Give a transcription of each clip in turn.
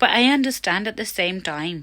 but I understand at the same time,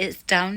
it's down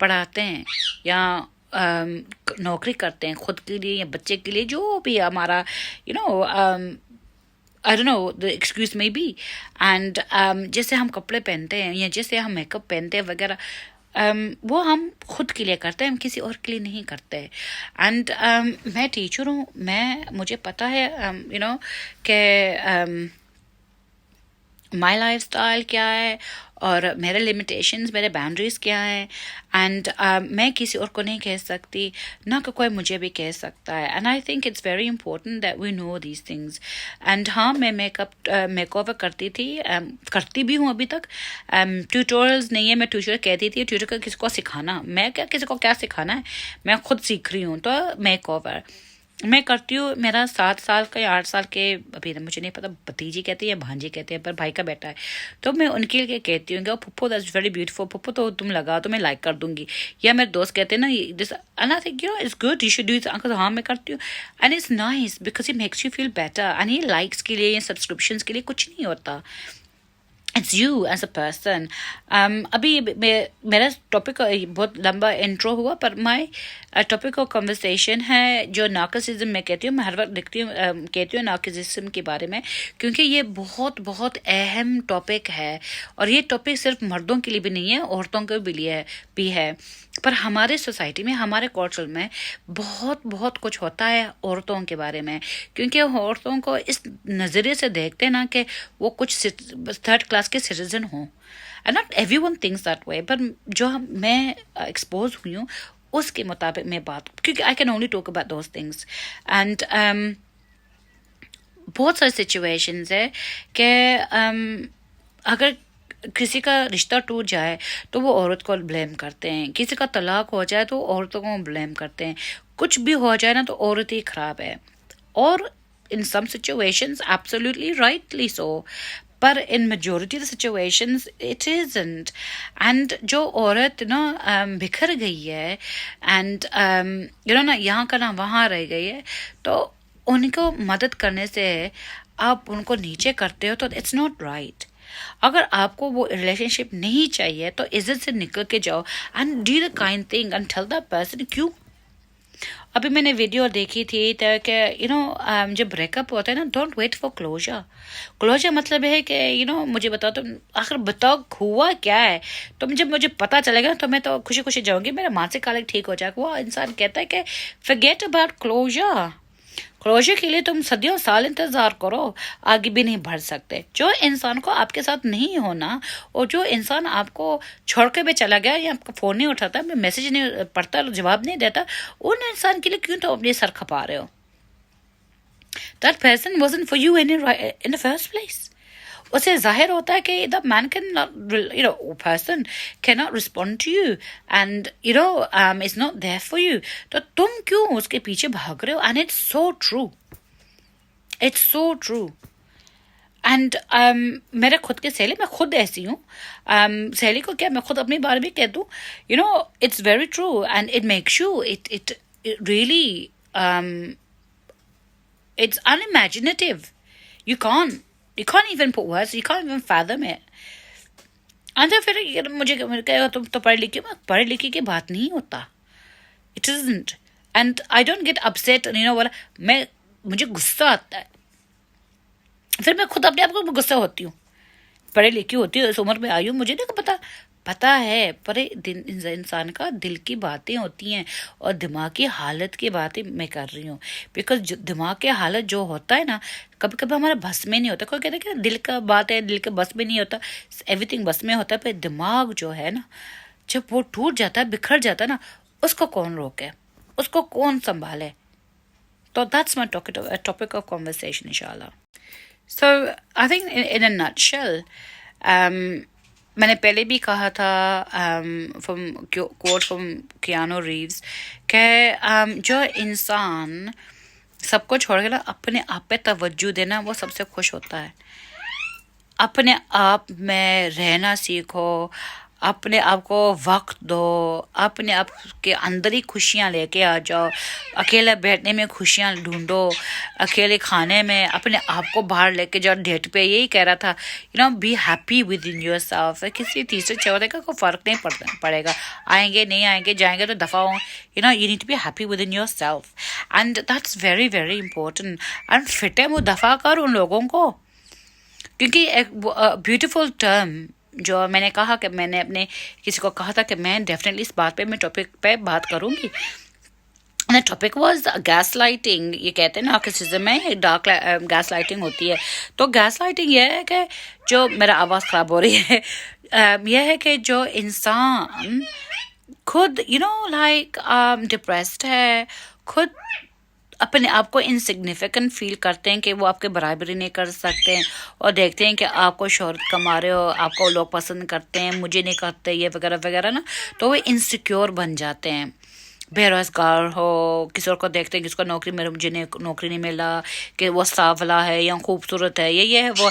پڑھاتے ہیں یا نوکری کرتے ہیں خود کے لیے یا بچے کے لیے، جو بھی ہمارا I don't know the excuse may be. And جیسے ہم کپڑے پہنتے ہیں یا جیسے ہم میک اپ پہنتے ہیں وغیرہ، وہ ہم خود کے لیے کرتے ہیں، ہم کسی اور کے لیے نہیں کرتے. اینڈ میں ٹیچر ہوں، مجھے پتہ ہے کہ مائی لائف اسٹائل کیا ہے اور میرے لمیٹیشنز، میرے باؤنڈریز کیا ہیں. اینڈ میں کسی اور کو نہیں کہہ سکتی، نہ کہ کوئی مجھے بھی کہہ سکتا ہے. And I think it's very important that we know these things. And ہاں، میں میک اوور کرتی تھی، کرتی بھی ہوں ابھی تک. ٹیوٹورلز نہیں ہے، میں ٹیوٹر کہتی تھی، ٹیوٹر کا کسی کو سکھانا، میں کیا کسی کو کیا سکھانا ہے، میں خود سیکھ رہی ہوں. تو میک اوور میں کرتی ہوں. میرا 7 سال کا یا 8 سال کے، ابھی مجھے نہیں پتا بھتیجی کہتے ہیں یا بھانجی کہتے ہیں، پر بھائی کا بیٹا ہے، تو میں ان کے لیے کہتی ہوں کہ پھپھو دیٹس ویری بیوٹیفل، پھپھو تو تم لگاؤ تو میں لائک کر دوں گی. یا میرے دوست کہتے ہیں نا and I think it's good, you should do it. ہاں میں کرتی ہوں and it's nice because it makes you feel better. And یہ لائکس کے لیے یا سبسکرپشنس کے لیے کچھ نہیں ہوتا. It's you as a person. ابھی میرا ٹاپک بہت لمبا انٹرو ہوا، پر مائی ٹاپک آف کنورسیشن ہے جو نارکسزم میں کہتی ہوں. میں ہر وقت کہتی ہوں نارکسزم کے بارے میں، کیونکہ یہ بہت بہت اہم ٹاپک ہے. اور یہ ٹاپک صرف مردوں کے لیے بھی نہیں ہے، عورتوں کے بھی ہے. پر ہمارے سوسائٹی میں، ہمارے کلچر میں بہت بہت کچھ ہوتا ہے عورتوں کے بارے میں، کیونکہ عورتوں کو اس نظریے سے دیکھتے نا کہ وہ کچھ 3rd کلاس کے سٹیزن ہوں. And not every one thinks that way, پر جو میں ایکسپوز ہوئی ہوں اس کے مطابق میں بات، کیونکہ I can only talk about those things. And بہت ساری سچویشنز ہے کہ اگر کسی کا رشتہ ٹوٹ جائے تو وہ عورت کو بلیم کرتے ہیں، کسی کا طلاق ہو جائے تو عورتوں کو بلیم کرتے ہیں، کچھ بھی ہو جائے نا تو عورت ہی خراب ہے. اور in some situations absolutely rightly so, پر in majority of situations it isn't. And جو عورت بکھر گئی ہے اینڈ نا یہاں کا نہ وہاں رہ گئی ہے، تو ان کو مدد کرنے سے آپ ان کو نیچے کرتے ہو تو اٹس ناٹ رائٹ. اگر آپ کو وہ ریلیشن شپ نہیں چاہیے تو عزت سے نکل کے جاؤ and do the kind thing and tell that person. کیوں؟ ابھی میں نے ویڈیو دیکھی تھی کہ جب بریک اپ ہوتا ہے نا، don't wait for closure. Closure مطلب ہے کہ مجھے بتاؤ تو آخر بتاؤ ہوا کیا ہے. تو جب مجھے پتا چلے گا تو میں تو خوشی خوشی جاؤں گی، میرا مانسک حالت ٹھیک ہو جائے گا. وہ انسان کہتا ہے کہ forget about closure. کلوجر کے لیے تم صدیوں سال انتظار کرو، آگے بھی نہیں بڑھ سکتے. جو انسان کو آپ کے ساتھ نہیں ہونا، اور جو انسان آپ کو چھوڑ کے بھی چلا گیا یا آپ کا فون نہیں اٹھاتا، میسج نہیں پڑھتا، جواب نہیں دیتا، ان انسان کے لیے کیوں تو اپنے سر کھپا رہے ہو؟ That person wasn't for you in the first place. اسے ظاہر ہوتا ہے کہ the man person cannot respond to you and is not there for you. تو تم کیوں اس کے پیچھے بھاگ رہے ہو؟ And it's so true. It's so true. And میرے خود کے سہیلی، میں خود ایسی ہوں. سہیلی کو کیا، میں خود اپنی بارے میں کہہ دوں، it's very true and it makes you it really it's unimaginative. You can't even put words, you can't even fathom it. اچھا پھر مجھے کہا تم تو پڑھ لکھی، پڑھ لکھی کی بات نہیں ہوتا. It isn't. And I don't get upset, مجھے غصہ آتا ہے، پھر میں خود اپنے آپ کو غصہ ہوتی ہوں. پڑھی لکھی ہوتی ہوں، اس عمر میں آئی ہوں، مجھے نہیں پتا ہے، پر انسان کا دل کی باتیں ہوتی ہیں اور دماغ کی حالت کی باتیں میں کر رہی ہوں. بیکاز دماغ کی حالت جو ہوتا ہے نا، کبھی کبھی ہمارا بس میں نہیں ہوتا. کوئی کہتا ہے کہ دل کا بات ہے، دل کے بس میں نہیں ہوتا، ایوری تھنگ بس میں ہوتا ہے. پھر دماغ جو ہے نا، جب وہ ٹوٹ جاتا ہے، بکھر جاتا ہے نا، اس کو کون روکے، اس کو کون سنبھالے؟ تو that's my topic of conversation انشاءاللہ. سو I think in a nut shell, میں نے پہلے بھی کہا تھا کوٹ فرام کیانو ریوز کہ جو انسان سب کو چھوڑ کے نا اپنے آپ پہ توجہ دینا، وہ سب سے خوش ہوتا ہے. اپنے آپ میں رہنا سیکھو، اپنے آپ کو وقت دو، اپنے آپ کے اندر ہی خوشیاں لے کے آ جاؤ. اکیلے بیٹھنے میں خوشیاں ڈھونڈو، اکیلے کھانے میں اپنے آپ کو باہر لے کے جاؤ. ڈیٹ پہ یہی کہہ رہا تھا be happy within yourself. کسی تیسرے چوتھے کا کوئی فرق نہیں پڑے گا، آئیں گے نہیں آئیں گے، جائیں گے تو دفعہ ہوں. You need to be happy within yourself, and that's very very important. And فٹ ہے وہ دفعہ کر ان لوگوں کو، کیونکہ ایک بیوٹیفل ٹرم جو میں نے کہا کہ میں نے اپنے کسی کو کہا تھا کہ میں ڈیفینیٹلی اس بات پہ میں ٹاپک پہ بات کروں گی. Topic was gaslighting. یہ کہتے ہیں نارکسزم میں ڈارک گیس لائٹنگ ہوتی ہے. تو گیس لائٹنگ یہ ہے کہ جو میرا آواز خراب ہو رہی ہے، یہ ہے کہ جو انسان خود لائک ڈپریسڈ ہے، خود اپنے آپ کو انسگنیفیکنٹ فیل کرتے ہیں کہ وہ آپ کے برابری نہیں کر سکتے، اور دیکھتے ہیں کہ آپ کو شہرت کما رہے ہو، آپ کو لوگ پسند کرتے ہیں، مجھے نہیں کرتے، یہ وغیرہ وغیرہ نا، تو وہ انسیکیور بن جاتے ہیں. بے روزگار ہو، کسی اور کو دیکھتے ہیں کہ اس کو مجھے نوکری نہیں ملا، کہ وہ سانولا ہے یا خوبصورت ہے، یہ ہے وہ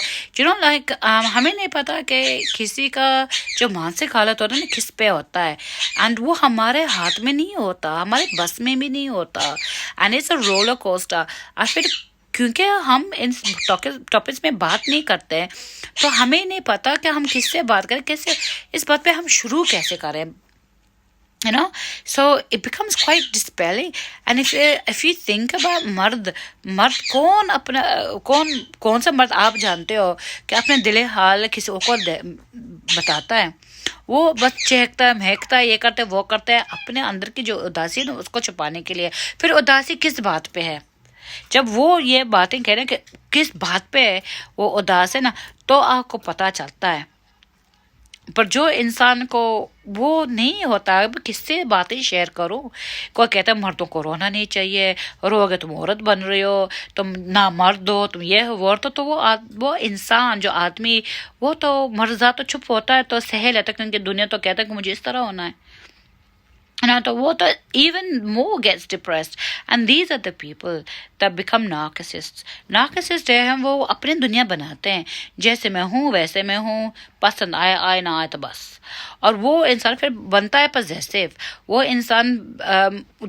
لائک ہمیں نہیں پتا کہ کسی کا جو مانسک حالت ہوتا ہے نا کس پہ ہوتا ہے، اینڈ وہ ہمارے ہاتھ میں نہیں ہوتا، ہمارے بس میں بھی نہیں ہوتا. And it's a roller coaster. اور پھر کیونکہ ہم ان ٹاپکس میں بات نہیں کرتے تو ہمیں نہیں پتا کہ ہم کس سے بات کریں، کیسے اس بات پہ ہم شروع کیسے کریں. So it becomes quite dispelling. And if you think about مرد کون سا مرد آپ جانتے ہو کہ اپنے دل حال کسی کو بتاتا ہے؟ وہ بس چہکتا ہے، مہکتا ہے، یہ کرتا ہے وہ کرتا ہے، اپنے اندر کی جو اداسی ہے نا اس کو چھپانے کے لیے. پھر اداسی کس بات پہ ہے؟ جب وہ یہ باتیں کہہ رہے ہیں کہ کس بات پہ وہ اداس ہے نا، تو آپ کو پتہ چلتا ہے. پر جو انسان کو وہ نہیں ہوتا، کس سے باتیں شیئر کرو. کوئی کہتا ہے مردوں کو رونا نہیں چاہیے، رو گے تم عورت بن رہی ہو، تم نہ مرد ہو، تم یہ ہو وہ. تو وہ انسان جو آدمی وہ تو مرزا تو چھپ ہوتا ہے تو سہہ لیتا ہے، کیونکہ دنیا تو کہتا ہے کہ مجھے اس طرح ہونا ہے تو وہ تو even more gets depressed. And these are the people that become narcissists. Narcissists جو ہیں وہ اپنی دنیا بناتے ہیں، جیسے میں ہوں ویسے میں ہوں، پسند آئے نہ آئے تو بس. اور وہ انسان پھر بنتا ہے پوزیسو. وہ انسان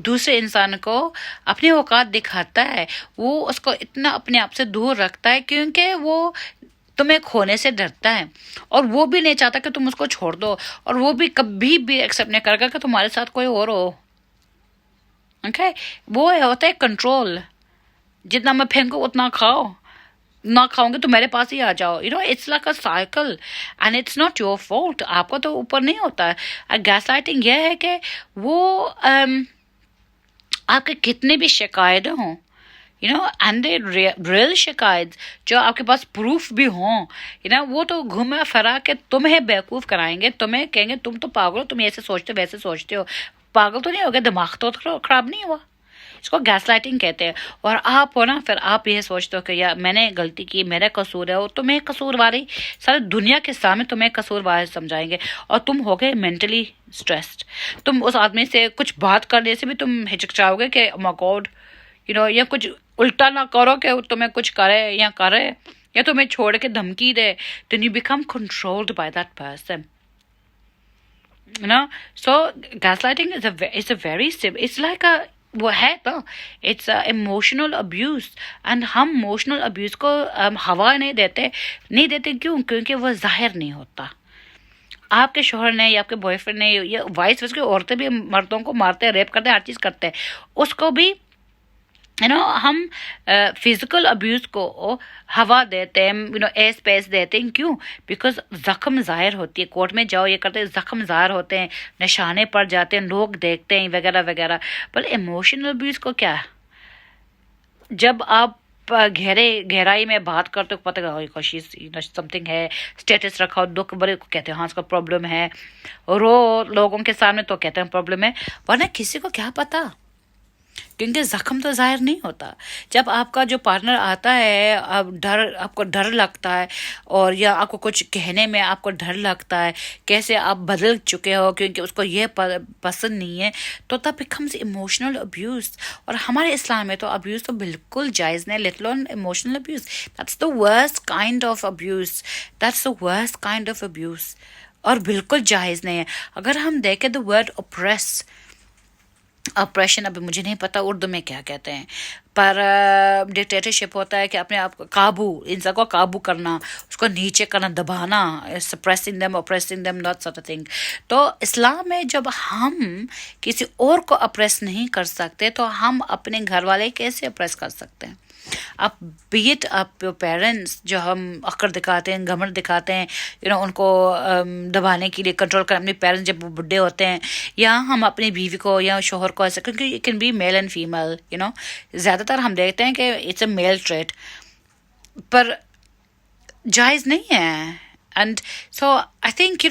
دوسرے انسان کو اپنی اوقات دکھاتا ہے، وہ اس کو اتنا اپنے آپ سے دور رکھتا ہے کیونکہ وہ تمہیں کھونے سے ڈرتا ہے، اور وہ بھی نہیں چاہتا کہ تم اس کو چھوڑ دو، اور وہ بھی کبھی بھی ایکسیپٹ نہیں کرے گا کہ تمہارے ساتھ کوئی اور ہو. اوکے، وہ ہوتا ہے کنٹرول. جتنا میں پھینکوں اتنا کھاؤ، نہ کھاؤں گے تو میرے پاس ہی آ جاؤ. It's like a cycle and it's not your fault. آپ کو تو اوپر نہیں ہوتا ہے. گیس لائٹنگ یہ ہے کہ وہ آپ کے کتنے بھی شکایتیں ہوں، اینڈ ریئل شکایت جو آپ کے پاس پروف بھی ہوں، وہ تو گھوما پھرا کے تمہیں بیوقوف کرائیں گے، تمہیں کہیں گے تم تو پاگل ہو، تم ایسے سوچتے ہو ویسے سوچتے ہو. پاگل تو نہیں ہو گیا، دماغ تو خراب نہیں ہوا. اس کو گیس لائٹنگ کہتے ہیں. اور آپ ہو نا، پھر آپ یہ سوچتے ہو کہ یار میں نے غلطی کی، میرا قصور ہے، اور تمہیں قصور واری سارے دنیا کے سامنے تمہیں قصور واری سمجھائیں گے، اور تم ہو گئے مینٹلی اسٹریسڈ. تم اس آدمی سے کچھ بات کرنے سے بھی تم ہچکچاؤ گے کہ مائی گاڈ، یا کچھ الٹا نہ کرو کہ تمہیں کچھ کرے یا تمہیں چھوڑ کے دھمکی دے. then you become controlled by that person. So gaslighting is a very it's like a وہ ہے نا، اٹس ایموشنل ابیوز. اینڈ ہم ایموشنل ابیوز کو ہوا نہیں دیتے. کیوں؟ کیونکہ وہ ظاہر نہیں ہوتا. آپ کے شوہر نے یا آپ کے بوائے فرینڈ نے یا وائس ورسا، عورتیں بھی مردوں کو مارتے ہیں، ریپ کرتے ہیں، ہر چیز کرتے ہیں. اس کو بھی ہم فزیکل ابیوز کو ہوا دیتے ہیں، ایس پیس دیتے ہیں. کیوں؟ بیکاز زخم ظاہر ہوتی ہے. کورٹ میں جاؤ یہ کرتے ہیں، زخم ظاہر ہوتے ہیں، نشانے پڑ جاتے ہیں، لوگ دیکھتے ہیں وغیرہ وغیرہ. پر ایموشنل ابیوز کو کیا ہے؟ جب آپ گہرائی میں بات کرتے ہو، پتہ سم تھنگ ہے، اسٹیٹس رکھا ہو، دکھ بڑے کو کہتے ہیں ہاں اس کا پرابلم ہے، رو لوگوں کے سامنے تو کہتے ہیں پرابلم ہے. ورنہ کسی کو کیا پتا، کیونکہ زخم تو ظاہر نہیں ہوتا. جب آپ کا جو پارٹنر آتا ہے، آپ کو ڈر لگتا ہے، اور یا آپ کو کچھ کہنے میں آپ کو ڈر لگتا ہے، کیسے آپ بدل چکے ہو کیونکہ اس کو یہ پسند نہیں ہے، تو تب بیکمز ایموشنل ابیوز. اور ہمارے اسلام میں تو ابیوز تو بالکل جائز نہیں، let alone emotional abuse. That's the worst kind of abuse. اور بالکل جائز نہیں ہے. اگر ہم دیکھیں دا ورڈ اپریشن، ابھی مجھے نہیں پتا اردو میں کیا کہتے ہیں، پر ڈکٹیٹرشپ ہوتا ہے کہ اپنے آپ کو قابو، انسان کو قابو کرنا، اس کو نیچے کرنا، دبانا، سپریسنگ دیم، اپریسنگ دیم، ناٹ سٹ تھنگ. تو اسلام میں جب ہم کسی اور کو اپریس نہیں کر سکتے تو ہم اپنے گھر والے کیسے اپریس کر سکتے ہیں؟ اب بیٹ آپ پیرنٹس جو ہم اکڑ دکھاتے ہیں، گھمنڈ دکھاتے ہیں، ان کو دبانے کے لیے، کنٹرول کرنے، اپنے پیرنٹس جب وہ بڈھے ہوتے ہیں، یا ہم اپنی بیوی کو یا شوہر کو ایسے، کیونکہ it can be male and female, زیادہ تر ہم دیکھتے ہیں کہ اٹس اے میل ٹریٹ، پر جائز نہیں ہے. And so I think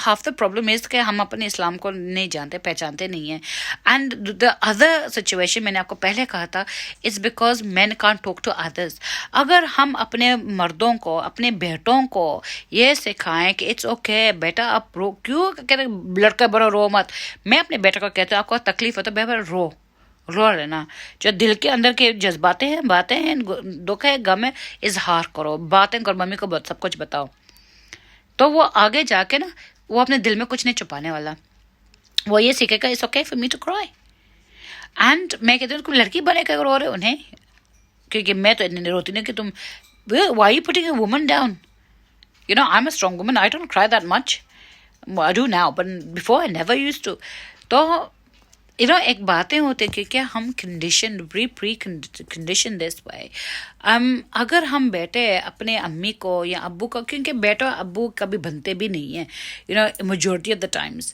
half the problem is کہ ہم اپنے اسلام کو نہیں جانتے، پہچانتے نہیں ہیں. اینڈ دا ادر سچویشن، میں نے آپ کو پہلے کہا تھا، it's because men can't talk to others. اگر ہم اپنے مردوں کو، اپنے بیٹوں کو یہ سکھائیں کہ اٹس اوکے بیٹا، آپ رو کیوں کہتے لڑکا بڑا رو مت. میں اپنے بیٹے کو کہتے ہیں آپ کو تکلیف ہوتا ہے بیٹا رو لینا، جو دل کے اندر کے جذباتیں ہیں، باتیں ہیں، دکھ ہے، غم ہے، اظہار کرو، باتیں کرو، ممی کو سب کچھ بتاؤ. تو وہ آگے جا کے نا، وہ اپنے دل میں کچھ نہیں چھپانے والا، وہ یہ سیکھے گا it's okay for me to cry. And میں کہتی ہوں لڑکی بنے کے رو رہے انہیں، کیونکہ میں تو اتنی نہیں روتی نہیں کہ تم why you putting a woman down. I am a strong woman, I don't cry that much. I do now, but before I never used to. تو ایک باتیں ہوتے کہ کیا ہم کنڈیشن دس وے. اگر ہم بیٹے اپنے امی کو یا ابو کو، کیونکہ بیٹا ابو کبھی بنتے بھی نہیں ہیں majority of the Times,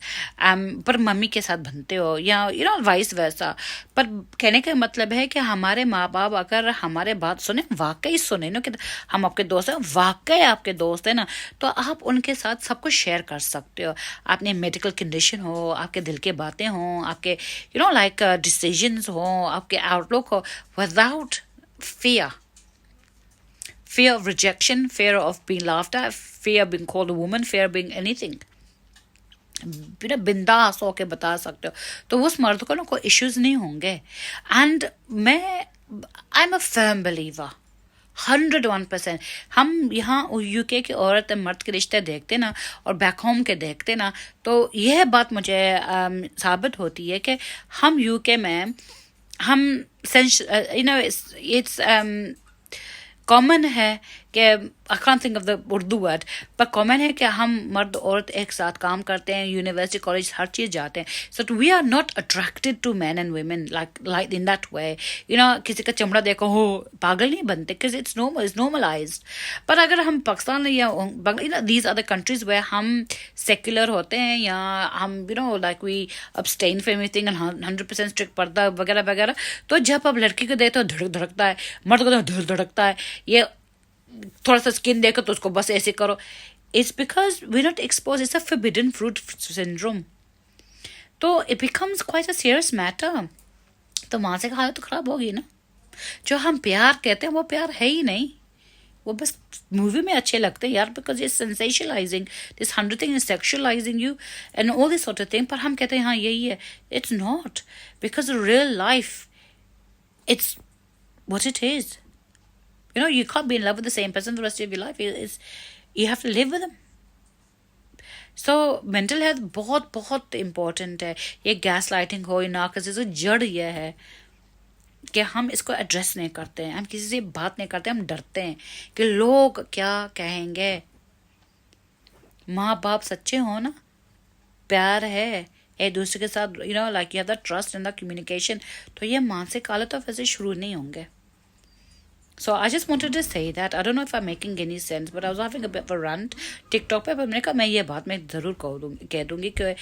per mummy کے ساتھ بنتے ہو، یا وائس ویسا. پر کہنے کا مطلب ہے کہ ہمارے ماں باپ اگر ہمارے بات سنیں، واقعی سنیں نا، کہ ہم آپ کے دوست ہیں، واقعی آپ کے دوست ہیں نا، تو آپ ان کے ساتھ سب کچھ شیئر کر سکتے ہو. اپنے میڈیکل کنڈیشن ہو، آپ کے دل کے باتیں ہوں، آپ کے لائک ڈیسیژنز ہوں، آپ کے آؤٹ لک ہو، without fear of rejection, fear of being laughed at, fear of being called a woman, fear of being anything. بنداس ہو کے بتا سکتے ہو، تو اس مرد کو نا کوئی ایشوز نہیں ہوں گے. اینڈ میں آئی ایم اے فرم بلیور 101%. ہم یہاں یو کے کی عورت مرد کے رشتے دیکھتے نا، اور بیک ہوم کے دیکھتے نا، تو یہ بات مجھے ثابت ہوتی ہے کہ ہم یو کے میں ہم اٹس کامن ہے کہ I can't think of the Urdu word, per common ہے کہ ہم مرد عورت ایک ساتھ کام کرتے ہیں، یونیورسٹی کالج ہر چیز جاتے ہیں. So we are not attracted to men and women like in that way. کسی کا چمڑا دیکھو ہو پاگل نہیں بنتے، because it's normalized. پر اگر ہم پاکستان یا these other countries where ہم سیکولر ہوتے ہیں، یا ہم like we abstain from everything and 100% strict پردہ وغیرہ وغیرہ، تو جب آپ لڑکی کو دیکھتے ہو دھڑکتا ہے، مرد کو دھڑکتا ہے، یہ تھوڑا سا اسکن دیکھو تو اس کو بس ایسے کرو. It's because we not expose, it's a forbidden fruit syndrome. تو it becomes quite a serious matter. تو وہاں سے حالت خراب ہوگی نا. جو ہم پیار کہتے ہیں وہ پیار ہے ہی نہیں، وہ بس مووی میں اچھے لگتے ہیں یار، بیکاز یہ sensationalizing this 100 thing is sexualizing you and all this sort of thing. پر ہم کہتے ہیں ہاں یہی ہے. It's not, because real life it's what it is. You can't be in love with the same person for the rest of your life. You have to live with them. So mental health بہت بہت important ہے. یہ gas lighting ہو، ناقص جڑ یہ ہے کہ ہم اس کو ایڈریس نہیں کرتے ہیں، ہم کسی سے بات نہیں کرتے، ہم ڈرتے ہیں کہ لوگ کیا کہیں گے. ماں باپ سچے ہوں نا، پیار ہے ایک دوسرے کے ساتھ، like you have that trust and that communication، تو یہ مانسک حالت ویسے شروع نہیں ہوں گے. So I just wanted to say that. I don't know if I'm making any sense, but I was having a bit of a rant TikTok پہ. میں نے کہا میں یہ بات میں ضرور کہہ دوں گی کہ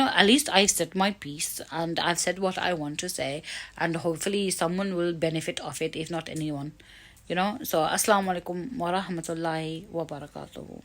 at least I've said my piece and I've said what I want to say, and hopefully someone will benefit of it, if not anyone. So Assalamu alaikum wa rahmatullahi wa barakatuhu.